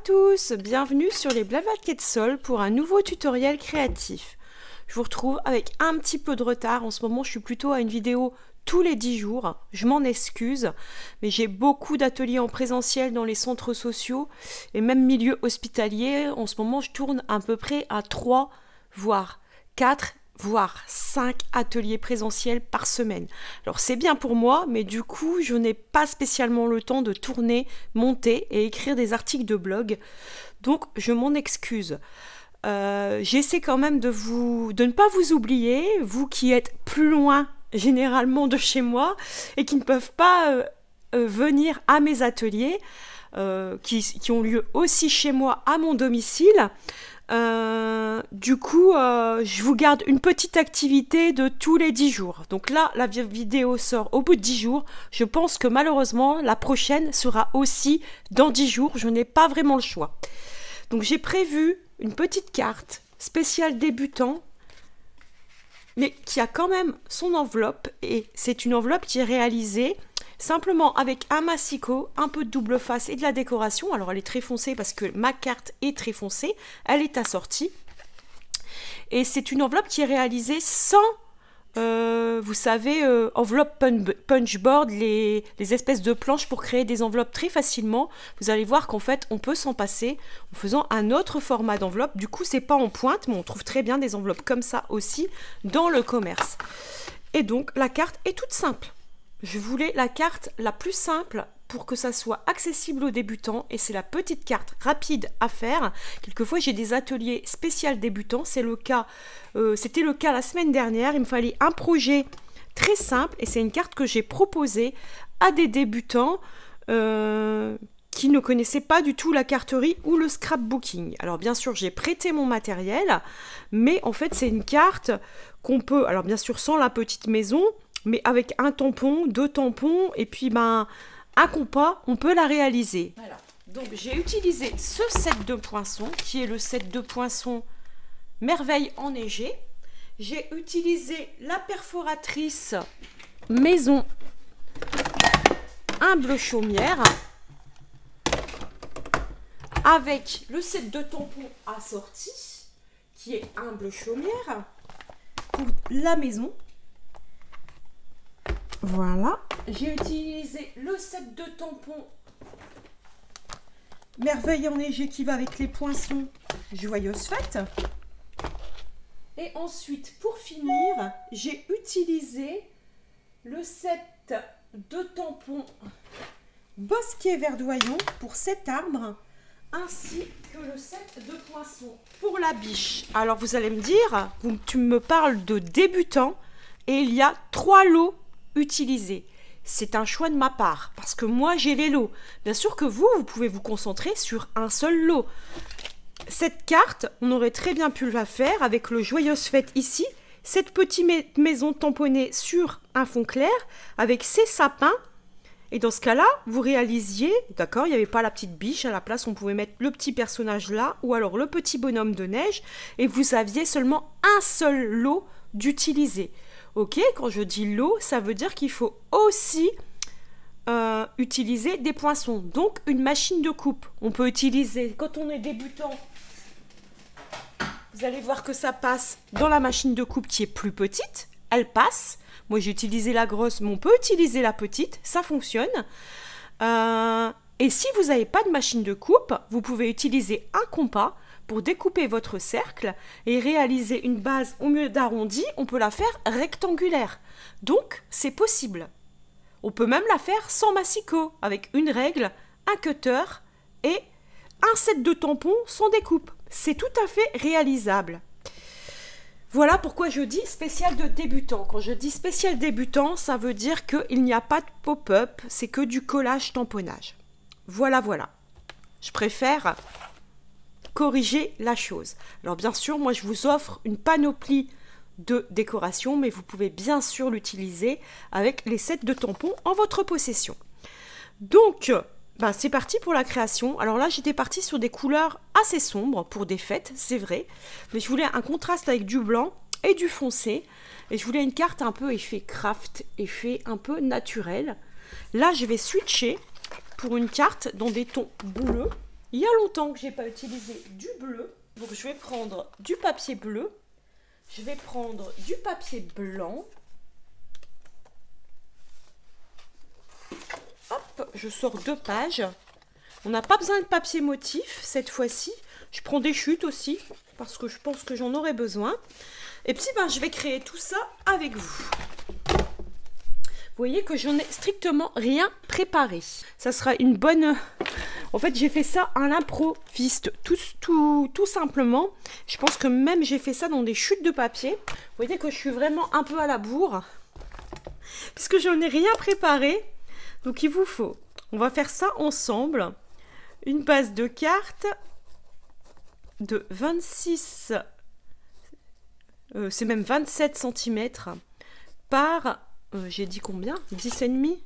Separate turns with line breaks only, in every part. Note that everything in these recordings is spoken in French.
tous, bienvenue sur les Blablaquets de Sol pour un nouveau tutoriel créatif. Je vous retrouve avec un petit peu de retard, en ce moment je suis plutôt à une vidéo tous les 10 jours, je m'en excuse, mais j'ai beaucoup d'ateliers en présentiel dans les centres sociaux et même milieu hospitalier. En ce moment je tourne à peu près à 3, voire 4, voire 5 ateliers présentiels par semaine. Alors c'est bien pour moi, mais du coup je n'ai pas spécialement le temps de tourner, monter et écrire des articles de blog, donc je m'en excuse. J'essaie quand même de ne pas vous oublier, vous qui êtes plus loin généralement de chez moi et qui ne peuvent pas venir à mes ateliers, qui ont lieu aussi chez moi à mon domicile. Du coup, je vous garde une petite activité de tous les 10 jours. Donc là, la vidéo sort au bout de 10 jours. Je pense que malheureusement, la prochaine sera aussi dans 10 jours. Je n'ai pas vraiment le choix. Donc j'ai prévu une petite carte spéciale débutant, mais qui a quand même son enveloppe. Et c'est une enveloppe qui est réalisée simplement avec un massicot, un peu de double face et de la décoration. Alors elle est très foncée parce que ma carte est très foncée, elle est assortie. Et c'est une enveloppe qui est réalisée sans, vous savez, enveloppe punchboard, les espèces de planches pour créer des enveloppes très facilement. Vous allez voir qu'en fait on peut s'en passer en faisant un autre format d'enveloppe. Du coup c'est pas en pointe, mais on trouve très bien des enveloppes comme ça aussi dans le commerce. Et donc la carte est toute simple. Je voulais la carte la plus simple pour que ça soit accessible aux débutants, et c'est la petite carte rapide à faire. Quelquefois j'ai des ateliers spéciaux débutants, c'est le cas, c'était le cas la semaine dernière. Il me fallait un projet très simple et c'est une carte que j'ai proposée à des débutants qui ne connaissaient pas du tout la carterie ou le scrapbooking. Alors bien sûr j'ai prêté mon matériel, mais en fait c'est une carte qu'on peut, alors bien sûr sans la petite maison, mais avec un tampon, 2 tampons et puis un compas, on peut la réaliser. Voilà. Donc j'ai utilisé ce set de poinçons qui est le set de poinçons Merveille enneigée. J'ai utilisé la perforatrice maison humble chaumière avec le set de tampons assorti qui est humble chaumière pour la maison. Voilà, j'ai utilisé le set de tampons Merveille enneigée qui va avec les poinçons Joyeuse Fête. Et ensuite, pour finir, j'ai utilisé le set de tampons Bosquet Verdoyant pour cet arbre, ainsi que le set de poinçons pour la biche. Alors vous allez me dire, tu me parles de débutant et il y a 3 lots utilisés. C'est un choix de ma part parce que moi j'ai les lots. Bien sûr que vous pouvez vous concentrer sur un seul lot. Cette carte, on aurait très bien pu la faire avec le Joyeuse Fête ici, cette petite maison tamponnée sur un fond clair avec ces sapins. Et dans ce cas-là, vous réalisiez, d'accord, il n'y avait pas la petite biche, à la place on pouvait mettre le petit personnage là ou alors le petit bonhomme de neige et vous aviez seulement un seul lot d'utiliser. Ok, quand je dis lot, ça veut dire qu'il faut aussi utiliser des poinçons, donc une machine de coupe. On peut utiliser, quand on est débutant, vous allez voir que ça passe dans la machine de coupe qui est plus petite, elle passe. Moi j'ai utilisé la grosse, mais on peut utiliser la petite, ça fonctionne. Et si vous n'avez pas de machine de coupe, vous pouvez utiliser un compas pour découper votre cercle et réaliser une base au mieux d'arrondi, on peut la faire rectangulaire. Donc, c'est possible. On peut même la faire sans massicot, avec une règle, un cutter et un set de tampons sans découpe. C'est tout à fait réalisable. Voilà pourquoi je dis spécial de débutant. Quand je dis spécial débutant, ça veut dire qu'il n'y a pas de pop-up, c'est que du collage tamponnage. Voilà, voilà. Je préfère corriger la chose. Alors bien sûr, moi je vous offre une panoplie de décoration, mais vous pouvez bien sûr l'utiliser avec les sets de tampons en votre possession. Donc, c'est parti pour la création. Alors là, j'étais partie sur des couleurs assez sombres pour des fêtes, c'est vrai, mais je voulais un contraste avec du blanc et du foncé, et je voulais une carte un peu effet craft, effet un peu naturel. Là, je vais switcher pour une carte dans des tons bleus. Il y a longtemps que j'ai pas utilisé du bleu. Donc je vais prendre du papier bleu. Je vais prendre du papier blanc. Hop, je sors 2 pages. On n'a pas besoin de papier motif cette fois-ci. Je prends des chutes aussi parce que je pense que j'en aurai besoin. Et puis ben, je vais créer tout ça avec vous. Vous voyez que j'en ai strictement rien préparé. Ça sera une bonne... En fait, j'ai fait ça à l'improviste, tout simplement. Je pense que même j'ai fait ça dans des chutes de papier. Vous voyez que je suis vraiment un peu à la bourre. Puisque j'en ai rien préparé. Donc il vous faut... On va faire ça ensemble. Une base de cartes de 26... c'est même 27 cm par... j'ai dit combien? 10,5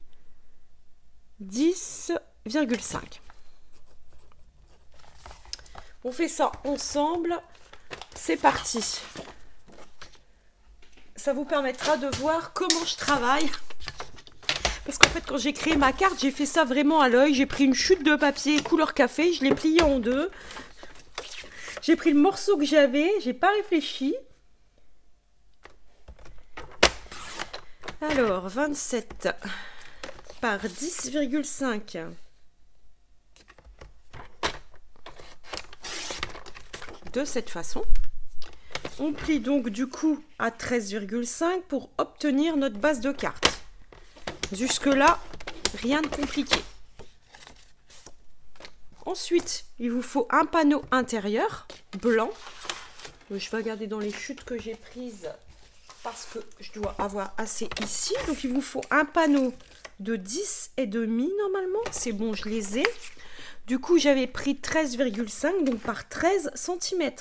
10,5. On fait ça ensemble. C'est parti. Ça vous permettra de voir comment je travaille. Parce qu'en fait, quand j'ai créé ma carte, j'ai fait ça vraiment à l'œil. J'ai pris une chute de papier couleur café, je l'ai pliée en 2. J'ai pris le morceau que j'avais, j'ai pas réfléchi. Alors, 27 par 10,5. De cette façon. On plie donc du coup à 13,5 pour obtenir notre base de carte. Jusque là, rien de compliqué. Ensuite, il vous faut un panneau intérieur blanc. Je vais regarder dans les chutes que j'ai prises parce que je dois avoir assez ici. Donc il vous faut un panneau de 10,5 normalement. C'est bon, je les ai. Du coup, j'avais pris 13,5 donc par 13 cm.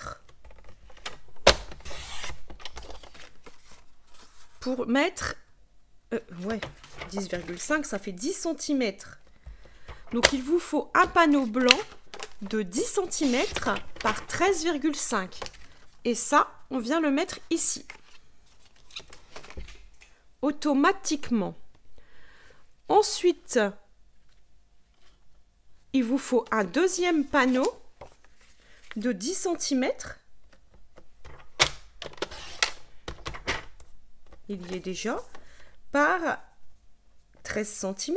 Pour mettre... ouais, 10,5, ça fait 10 cm. Donc, il vous faut un panneau blanc de 10 cm par 13,5. Et ça, on vient le mettre ici. Automatiquement. Ensuite, il vous faut un deuxième panneau de 10 cm. Il y est déjà. Par 13 cm.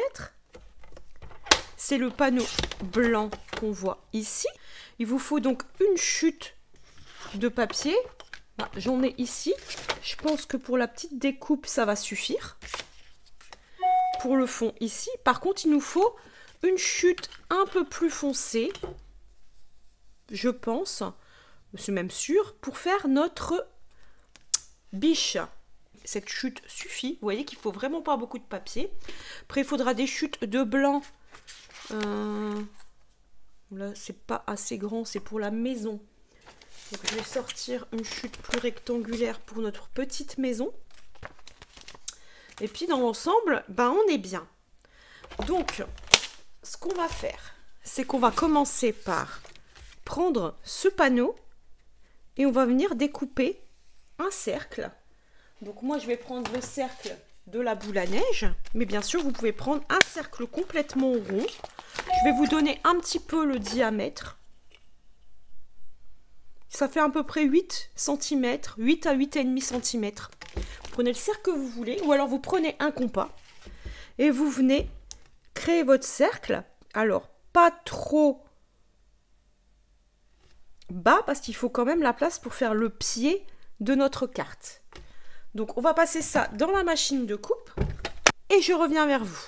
C'est le panneau blanc qu'on voit ici. Il vous faut donc une chute de papier. Ah, j'en ai ici. Je pense que pour la petite découpe, ça va suffire. Pour le fond ici. Par contre, il nous faut une chute un peu plus foncée. Je pense. C'est même sûr. Pour faire notre biche. Cette chute suffit. Vous voyez qu'il ne faut vraiment pas beaucoup de papier. Après, il faudra des chutes de blanc. Là, c'est pas assez grand. C'est pour la maison. Donc, je vais sortir une chute plus rectangulaire pour notre petite maison. Et puis, dans l'ensemble, ben, on est bien. Donc, ce qu'on va faire, c'est qu'on va commencer par prendre ce panneau et on va venir découper un cercle. Donc moi, je vais prendre le cercle de la boule à neige. Mais bien sûr, vous pouvez prendre un cercle complètement rond. Je vais vous donner un petit peu le diamètre. Ça fait à peu près 8 cm, 8 à 8,5 cm. Vous prenez le cercle que vous voulez. Ou alors, vous prenez un compas. Et vous venez créer votre cercle. Alors, pas trop bas, parce qu'il faut quand même la place pour faire le pied de notre carte. Donc, on va passer ça dans la machine de coupe et je reviens vers vous.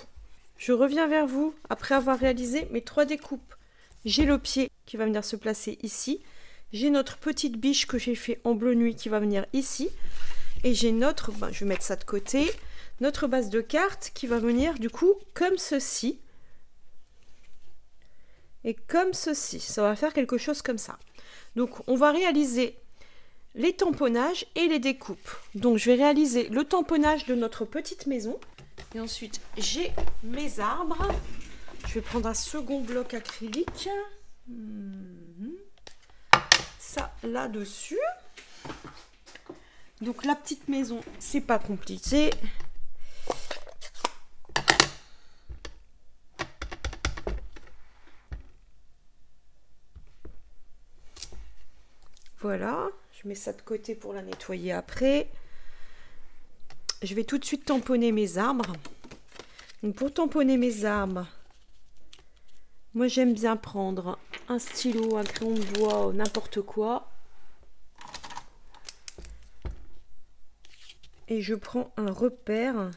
Je reviens vers vous après avoir réalisé mes 3 découpes. J'ai le pied qui va venir se placer ici. J'ai notre petite biche que j'ai fait en bleu nuit qui va venir ici. Et j'ai notre, je vais mettre ça de côté, notre base de carte qui va venir du coup comme ceci. Et comme ceci. Ça va faire quelque chose comme ça. Donc, on va réaliser les tamponnages et les découpes. Donc, je vais réaliser le tamponnage de notre petite maison. Et ensuite, j'ai mes arbres. Je vais prendre un second bloc acrylique. Ça, là-dessus. Donc, la petite maison, c'est pas compliqué. Voilà, je mets ça de côté pour la nettoyer après. Je vais tout de suite tamponner mes arbres. Donc pour tamponner mes arbres, moi j'aime bien prendre un stylo, un crayon de bois, n'importe quoi. Et je prends un repère.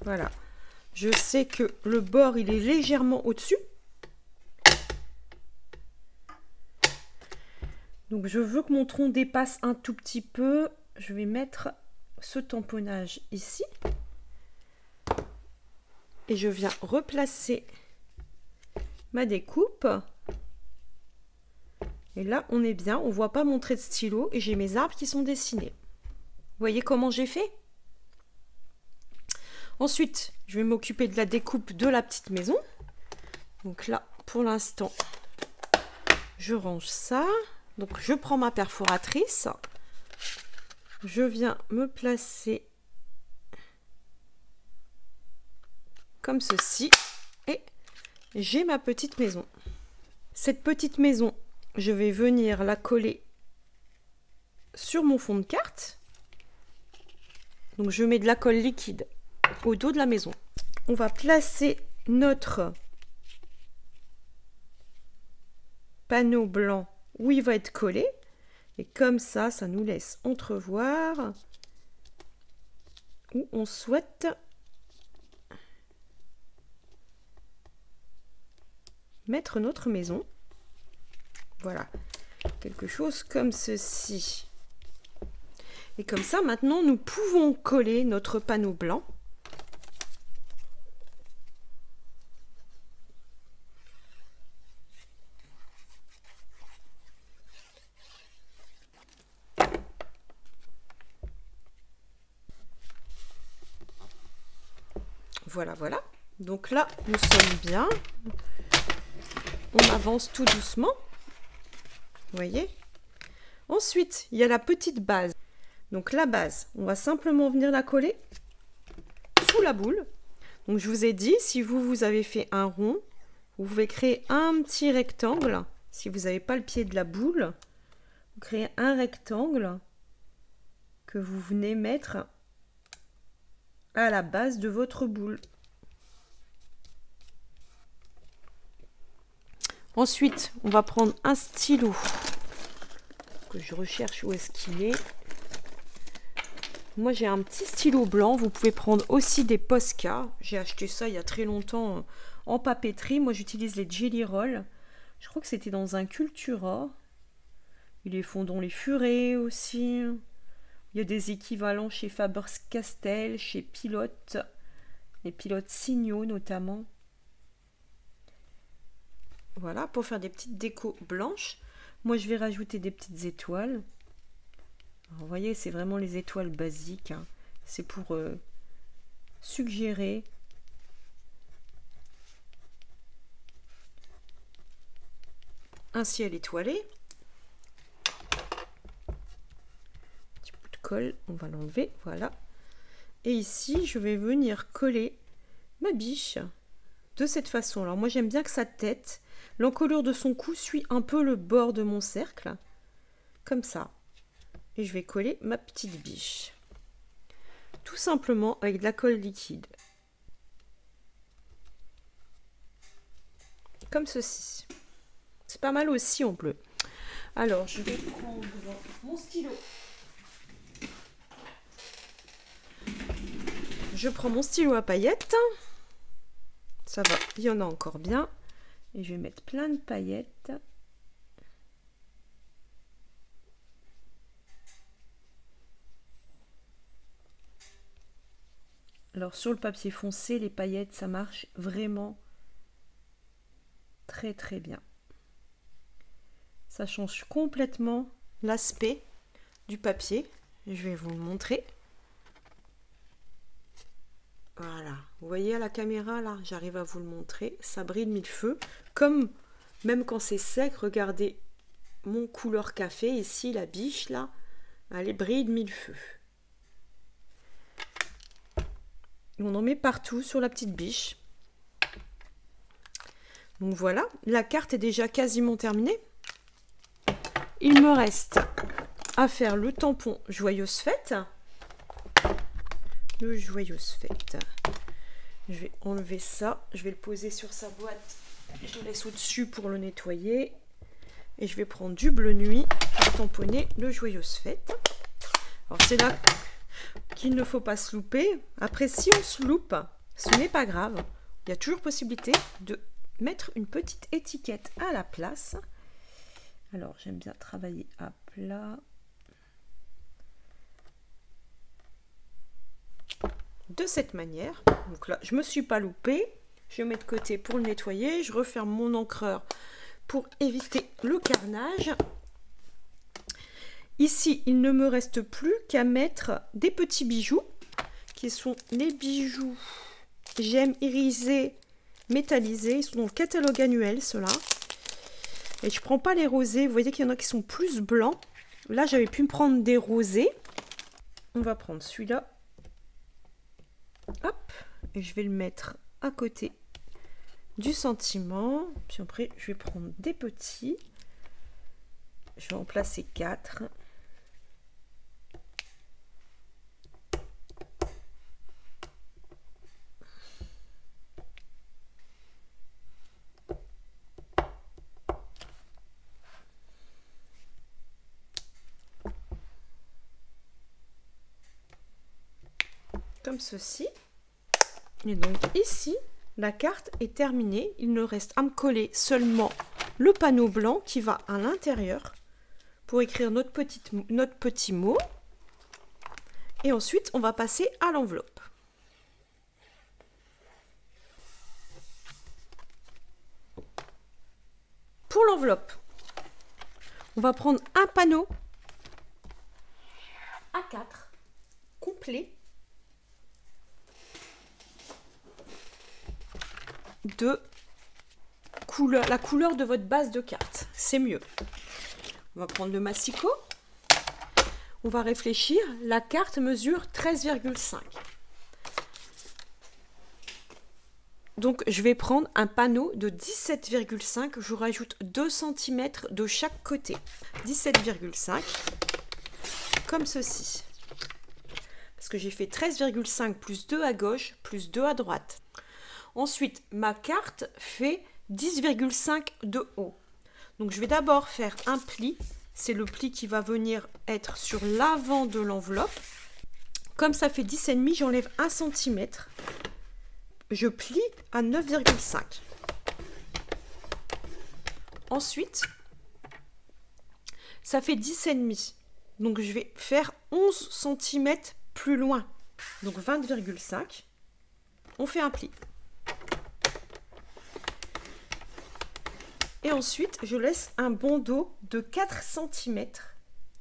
Voilà. Je sais que le bord, il est légèrement au-dessus. Donc je veux que mon tronc dépasse un tout petit peu. Je vais mettre ce tamponnage ici. Et je viens replacer ma découpe. Et là, on est bien. On ne voit pas mon trait de stylo. Et j'ai mes arbres qui sont dessinés. Vous voyez comment j'ai fait? Ensuite, je vais m'occuper de la découpe de la petite maison. Donc là, pour l'instant, je range ça. Donc je prends ma perforatrice. Je viens me placer comme ceci. Et j'ai ma petite maison. Cette petite maison, je vais venir la coller sur mon fond de carte. Donc je mets de la colle liquide au dos de la maison. On va placer notre panneau blanc où il va être collé. Et comme ça, ça nous laisse entrevoir où on souhaite mettre notre maison. Voilà, quelque chose comme ceci. Et comme ça, maintenant, nous pouvons coller notre panneau blanc. Voilà, voilà. Donc là, nous sommes bien. On avance tout doucement. Vous voyez? Ensuite, il y a la petite base. Donc la base, on va simplement venir la coller sous la boule. Donc je vous ai dit, si vous avez fait un rond, vous pouvez créer un petit rectangle. Si vous n'avez pas le pied de la boule, vous créez un rectangle que vous venez mettre à la base de votre boule. Ensuite, on va prendre un stylo que je recherche où est-ce qu'il est. Moi, j'ai un petit stylo blanc. Vous pouvez prendre aussi des Posca. J'ai acheté ça il y a très longtemps en papeterie. Moi, j'utilise les Jelly Roll. Je crois que c'était dans un Cultura. Ils les font dans les Furets aussi. Il y a des équivalents chez Faber-Castell, chez Pilote, les Pilote Signaux notamment. Voilà, pour faire des petites décos blanches. Moi, je vais rajouter des petites étoiles. Alors, vous voyez, c'est vraiment les étoiles basiques. Hein. C'est pour suggérer un ciel étoilé. Petit bout de colle, on va l'enlever, voilà. Et ici, je vais venir coller ma biche de cette façon. Alors moi, j'aime bien que sa tête, l'encolure de son cou suit un peu le bord de mon cercle, comme ça. Et je vais coller ma petite biche. Tout simplement avec de la colle liquide. Comme ceci. C'est pas mal aussi en bleu. Alors, je vais prendre mon stylo. Je prends mon stylo à paillettes. Ça va, il y en a encore bien. Et je vais mettre plein de paillettes. Alors sur le papier foncé, les paillettes, ça marche vraiment très très bien. Ça change complètement l'aspect du papier. Je vais vous le montrer. Voilà, vous voyez à la caméra là, j'arrive à vous le montrer. Ça brille de mille feux. Comme même quand c'est sec, regardez mon couleur café ici, la biche là, elle brille de mille feux. On en met partout sur la petite biche. Donc voilà, la carte est déjà quasiment terminée. Il me reste à faire le tampon Joyeuse Fête. Le Joyeuse Fête. Je vais enlever ça. Je vais le poser sur sa boîte. Je le laisse au-dessus pour le nettoyer. Et je vais prendre du bleu nuit pour tamponner le Joyeuse Fête. Alors c'est là qu'il ne faut pas se louper. Après, si on se loupe, ce n'est pas grave. Il y a toujours possibilité de mettre une petite étiquette à la place. Alors, j'aime bien travailler à plat. De cette manière. Donc là, je ne me suis pas loupée. Je mets de côté pour le nettoyer. Je referme mon encreur pour éviter le carnage. Ici, il ne me reste plus qu'à mettre des petits bijoux, qui sont les bijoux Gemmes irisées métallisées. Ils sont dans le catalogue annuel, ceux-là. Et je ne prends pas les rosés. Vous voyez qu'il y en a qui sont plus blancs. Là, j'avais pu me prendre des rosés. On va prendre celui-là. Hop. Et je vais le mettre à côté du sentiment. Puis après, je vais prendre des petits. Je vais en placer 4. Comme ceci. Et donc ici, la carte est terminée. Il ne reste à me coller seulement le panneau blanc qui va à l'intérieur pour écrire notre petit mot. Et ensuite, on va passer à l'enveloppe. Pour l'enveloppe, on va prendre un panneau A4 complet de la couleur de votre base de carte. C'est mieux. On va prendre le massicot. On va réfléchir. La carte mesure 13,5. Donc, je vais prendre un panneau de 17,5. Je rajoute 2 cm de chaque côté. 17,5. Comme ceci. Parce que j'ai fait 13,5 plus 2 à gauche, plus 2 à droite. Ensuite, ma carte fait 10,5 de haut. Donc, je vais d'abord faire un pli. C'est le pli qui va venir être sur l'avant de l'enveloppe. Comme ça fait 10,5, j'enlève 1 cm. Je plie à 9,5. Ensuite, ça fait 10,5. Donc, je vais faire 11 cm plus loin. Donc, 20,5. On fait un pli. Et ensuite, je laisse un bandeau de 4 cm.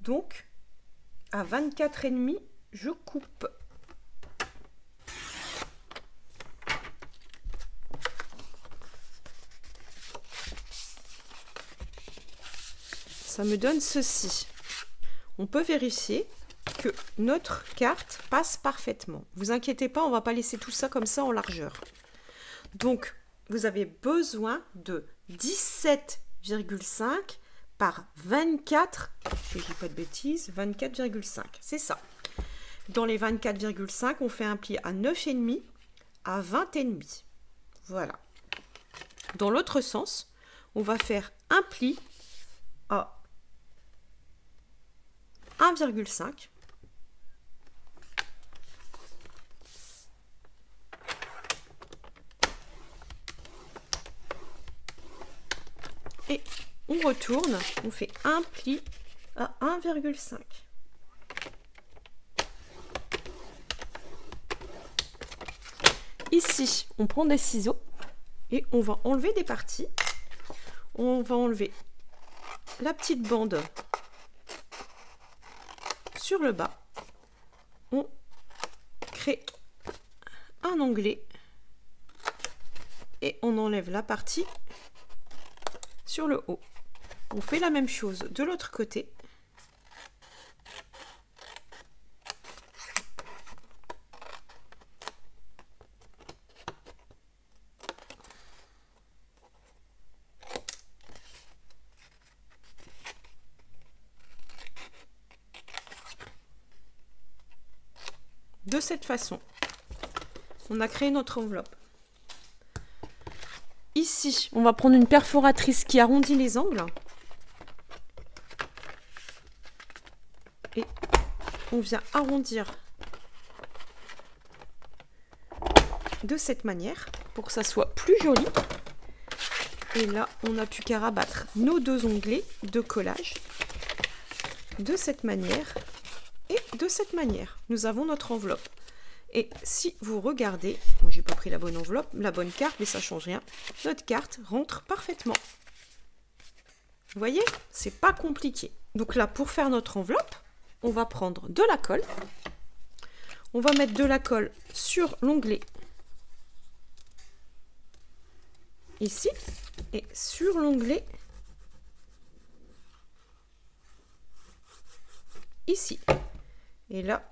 Donc, à 24,5, je coupe. Ça me donne ceci. On peut vérifier que notre carte passe parfaitement. Vous inquiétez pas, on ne va pas laisser tout ça comme ça en largeur. Donc, vous avez besoin de 17,5 par 24, je ne dis pas de bêtises, 24,5, c'est ça. Dans les 24,5, on fait un pli à 9,5 à 20,5. Voilà. Dans l'autre sens, on va faire un pli à 1,5. Et on retourne, on fait un pli à 1,5. Ici, on prend des ciseaux et on va enlever des parties. On va enlever la petite bande sur le bas. On crée un onglet et on enlève la partie sur le haut. On fait la même chose de l'autre côté. de cette façon. On a créé notre enveloppe. Ici, on va prendre une perforatrice qui arrondit les angles. Et on vient arrondir de cette manière pour que ça soit plus joli. Et là, on n'a plus qu'à rabattre nos deux onglets de collage de cette manière et de cette manière. Nous avons notre enveloppe. Et si vous regardez, moi j'ai pas pris la bonne enveloppe, la bonne carte, mais ça change rien. Notre carte rentre parfaitement. Vous voyez, c'est pas compliqué. Donc là, pour faire notre enveloppe, on va prendre de la colle. On va mettre de la colle sur l'onglet ici et sur l'onglet ici. Et là,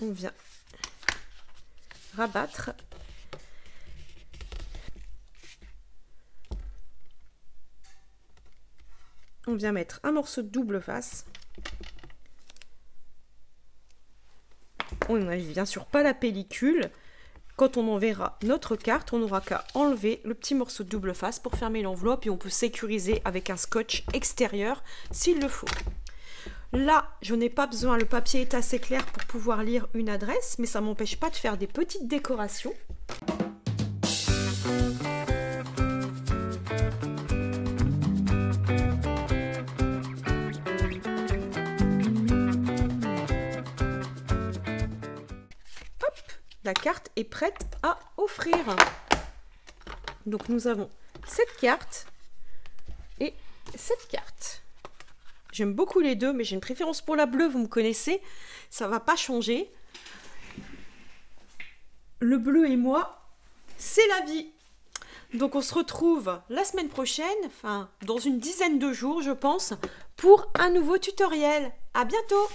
on vient rabattre on vient mettre un morceau de double face. On n'enlève bien sûr pas la pellicule. Quand on enverra notre carte, on n'aura qu'à enlever le petit morceau de double face pour fermer l'enveloppe et on peut sécuriser avec un scotch extérieur s'il le faut. Là, je n'ai pas besoin, le papier est assez clair pour pouvoir lire une adresse, mais ça ne m'empêche pas de faire des petites décorations. Hop, la carte est prête à offrir. Donc nous avons cette carte et cette carte. J'aime beaucoup les deux, mais j'ai une préférence pour la bleue, vous me connaissez, ça va pas changer. Le bleu et moi, c'est la vie. Donc on se retrouve la semaine prochaine, enfin dans une dizaine de jours je pense, pour un nouveau tutoriel. À bientôt!